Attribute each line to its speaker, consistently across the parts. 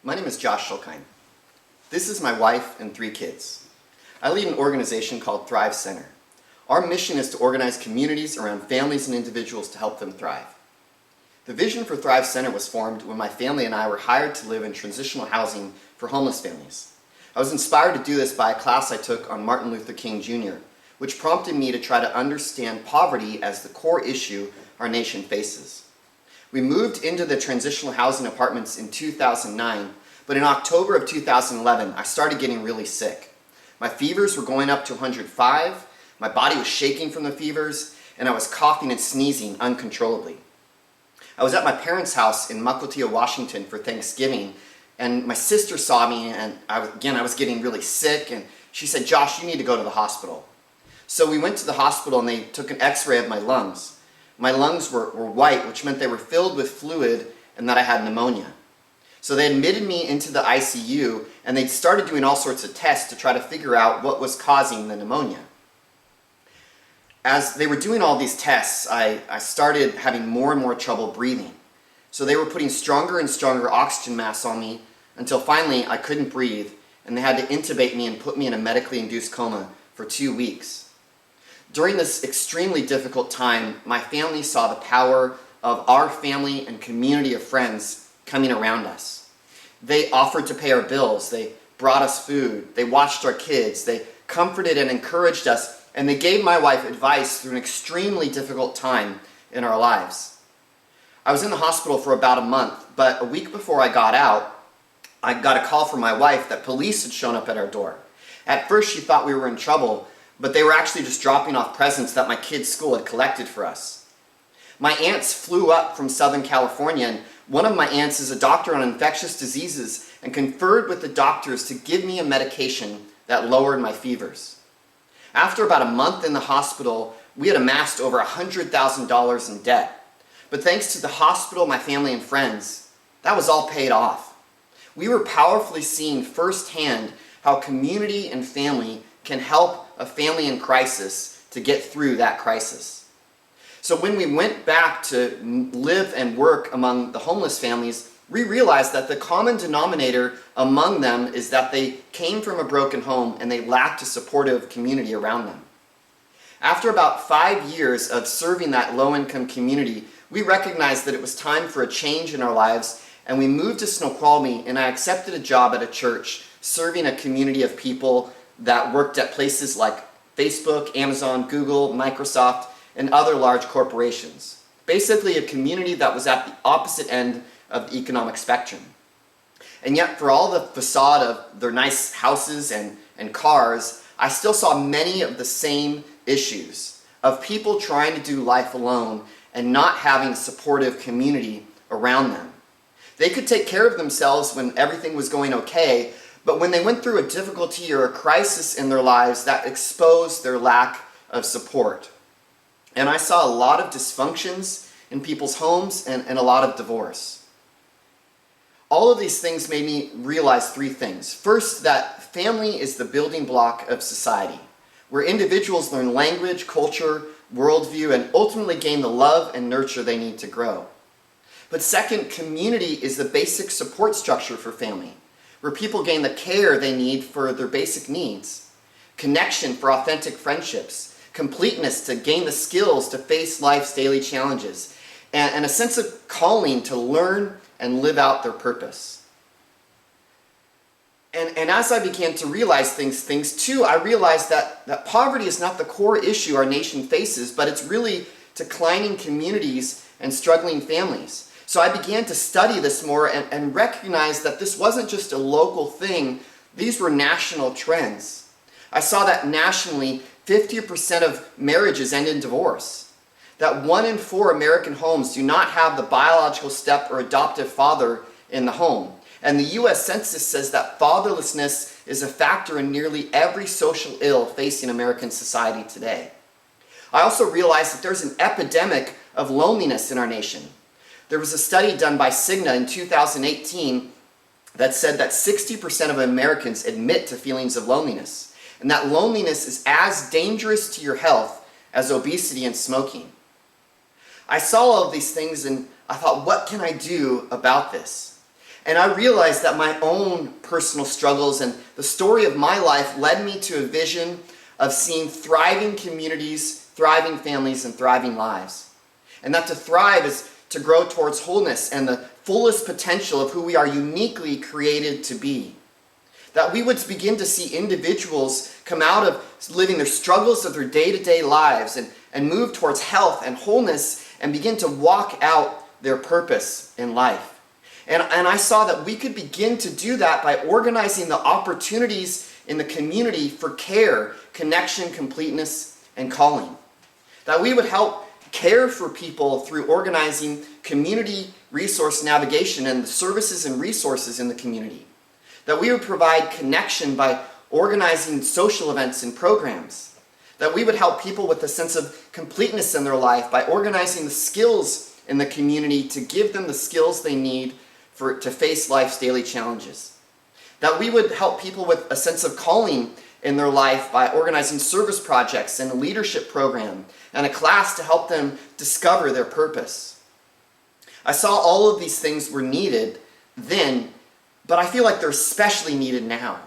Speaker 1: My name is Josh Schulkine. This is my wife and 3 kids. I lead an organization called Thrive Center. Our mission is to organize communities around families and individuals to help them thrive. The vision for Thrive Center was formed when my family and I were hired to live in transitional housing for homeless families. I was inspired to do this by a class I took on Martin Luther King Jr., which prompted me to try to understand poverty as the core issue our nation faces. We moved into the transitional housing apartments in 2009, but in October of 2011, I started getting really sick. My fevers were going up to 105, my body was shaking from the fevers, and I was coughing and sneezing uncontrollably. I was at my parents' house in Mukilteo, Washington for Thanksgiving, and my sister saw me, and I was getting really sick, and she said, "Josh, you need to go to the hospital." So we went to the hospital and they took an x-ray of my lungs. My lungs were white, which meant they were filled with fluid and that I had pneumonia. So they admitted me into the ICU and they started doing all sorts of tests to try to figure out what was causing the pneumonia. As they were doing all these tests, I started having more and more trouble breathing. So they were putting stronger and stronger oxygen masks on me until finally I couldn't breathe and they had to intubate me and put me in a medically induced coma for 2 weeks. During this extremely difficult time, my family saw the power of our family and community of friends coming around us. They offered to pay our bills, they brought us food, they watched our kids, they comforted and encouraged us, and they gave my wife advice through an extremely difficult time in our lives. I was in the hospital for about a month, but a week before I got out, I got a call from my wife that police had shown up at our door. At first she thought we were in trouble, but they were actually just dropping off presents that my kids' school had collected for us. My aunts flew up from Southern California, and one of my aunts is a doctor on infectious diseases and conferred with the doctors to give me a medication that lowered my fevers. After about a month in the hospital, we had amassed over $100,000 in debt. But thanks to the hospital, my family and friends, that was all paid off. We were powerfully seeing firsthand how community and family can help a family in crisis to get through that crisis. So when we went back to live and work among the homeless families, we realized that the common denominator among them is that they came from a broken home and they lacked a supportive community around them. After about 5 years of serving that low-income community, we recognized that it was time for a change in our lives, and we moved to Snoqualmie, and I accepted a job at a church serving a community of people that worked at places like Facebook, Amazon, Google, Microsoft, and other large corporations. Basically a community that was at the opposite end of the economic spectrum. And yet for all the facade of their nice houses and cars, I still saw many of the same issues of people trying to do life alone and not having a supportive community around them. They could take care of themselves when everything was going okay, but when they went through a difficulty or a crisis in their lives, that exposed their lack of support. And I saw a lot of dysfunctions in people's homes and a lot of divorce. All of these things made me realize 3 things. First, that family is the building block of society, where individuals learn language, culture, worldview, and ultimately gain the love and nurture they need to grow. But second, community is the basic support structure for family, where people gain the care they need for their basic needs, connection for authentic friendships, completeness to gain the skills to face life's daily challenges, and a sense of calling to learn and live out their purpose. And as I began to realize things too, I realized that poverty is not the core issue our nation faces, but it's really declining communities and struggling families. So I began to study this more and recognize that this wasn't just a local thing, these were national trends. I saw that nationally, 50% of marriages end in divorce. That 1 in 4 American homes do not have the biological step or adoptive father in the home. And the US Census says that fatherlessness is a factor in nearly every social ill facing American society today. I also realized that there's an epidemic of loneliness in our nation. There was a study done by Cigna in 2018 that said that 60% of Americans admit to feelings of loneliness, and that loneliness is as dangerous to your health as obesity and smoking. I saw all of these things and I thought, what can I do about this? And I realized that my own personal struggles and the story of my life led me to a vision of seeing thriving communities, thriving families, and thriving lives. And that to thrive is to grow towards wholeness and the fullest potential of who we are uniquely created to be. That we would begin to see individuals come out of living their struggles of their day-to-day lives and move towards health and wholeness and begin to walk out their purpose in life. And I saw that we could begin to do that by organizing the opportunities in the community for care, connection, completeness, and calling. That we would help care for people through organizing community resource navigation and the services and resources in the community. That we would provide connection by organizing social events and programs. That we would help people with a sense of completeness in their life by organizing the skills in the community to give them the skills they need to face life's daily challenges. That we would help people with a sense of calling in their life by organizing service projects and a leadership program and a class to help them discover their purpose. I saw all of these things were needed then, but I feel like they're especially needed now.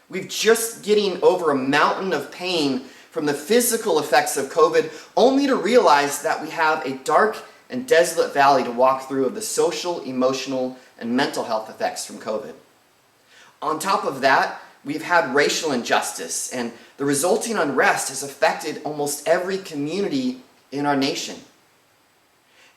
Speaker 1: We're just getting over a mountain of pain from the physical effects of COVID, only to realize that we have a dark and desolate valley to walk through of the social, emotional, and mental health effects from COVID. On top of that, we've had racial injustice, and the resulting unrest has affected almost every community in our nation.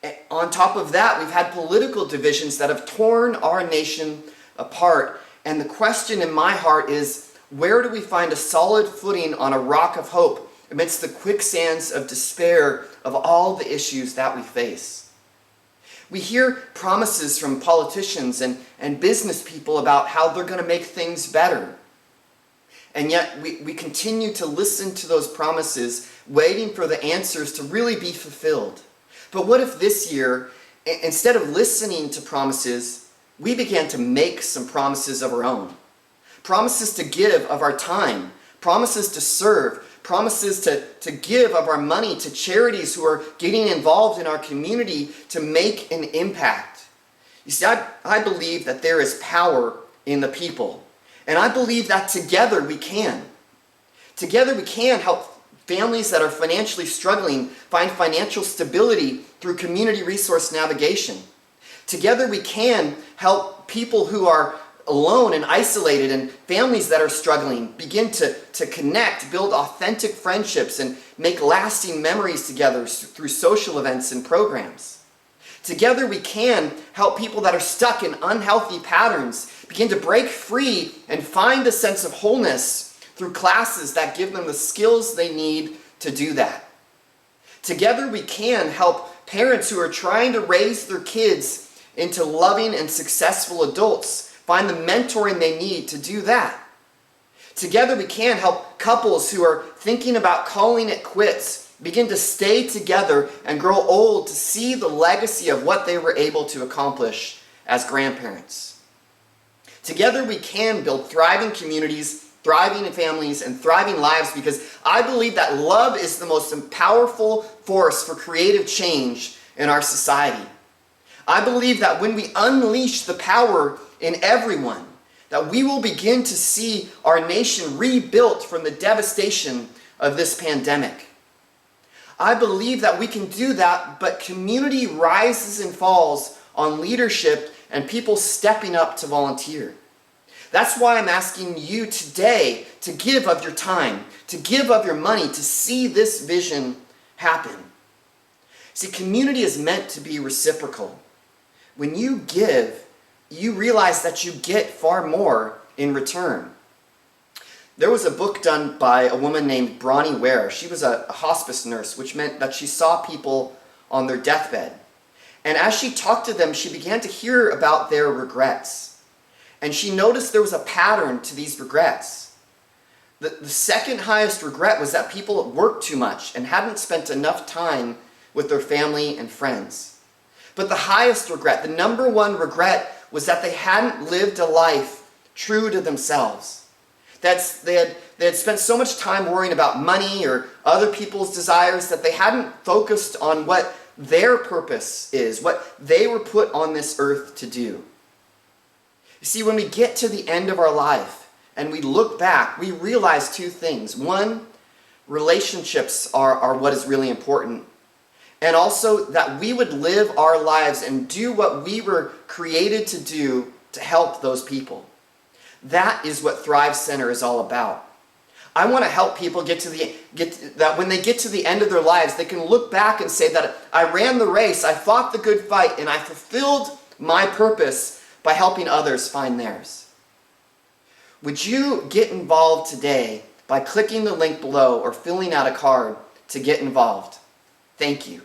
Speaker 1: And on top of that, we've had political divisions that have torn our nation apart. And the question in my heart is, where do we find a solid footing on a rock of hope amidst the quicksands of despair of all the issues that we face? We hear promises from politicians and business people about how they're going to make things better. And yet we continue to listen to those promises, waiting for the answers to really be fulfilled. But what if this year, instead of listening to promises, we began to make some promises of our own? Promises to give of our time, promises to serve, promises to give of our money to charities who are getting involved in our community to make an impact. You see, I believe that there is power in the people. And I believe that together we can. Together we can help families that are financially struggling find financial stability through community resource navigation. Together we can help people who are alone and isolated and families that are struggling begin to connect, build authentic friendships, and make lasting memories together through social events and programs. Together we can help people that are stuck in unhealthy patterns begin to break free and find a sense of wholeness through classes that give them the skills they need to do that. Together we can help parents who are trying to raise their kids into loving and successful adults find the mentoring they need to do that. Together we can help couples who are thinking about calling it quits begin to stay together and grow old to see the legacy of what they were able to accomplish as grandparents. Together we can build thriving communities, thriving families, and thriving lives, because I believe that love is the most powerful force for creative change in our society. I believe that when we unleash the power in everyone, that we will begin to see our nation rebuilt from the devastation of this pandemic. I believe that we can do that, but community rises and falls on leadership and people stepping up to volunteer. That's why I'm asking you today to give of your time, to give of your money, to see this vision happen. See, community is meant to be reciprocal. When you give, you realize that you get far more in return. There was a book done by a woman named Bronnie Ware. She was a hospice nurse, which meant that she saw people on their deathbed. And as she talked to them, she began to hear about their regrets. And she noticed there was a pattern to these regrets. The second highest regret was that people worked too much and hadn't spent enough time with their family and friends. But the highest regret, the number one regret, was that they hadn't lived a life true to themselves. They had spent so much time worrying about money or other people's desires that they hadn't focused on what their purpose is, what they were put on this earth to do. You see, when we get to the end of our life and we look back, we realize two things. One, relationships are what is really important. And also that we would live our lives and do what we were created to do to help those people. That is what Thrive Center is all about. I want to help people that when they get to the end of their lives, they can look back and say that I ran the race, I fought the good fight, and I fulfilled my purpose by helping others find theirs. Would you get involved today by clicking the link below or filling out a card to get involved? Thank you.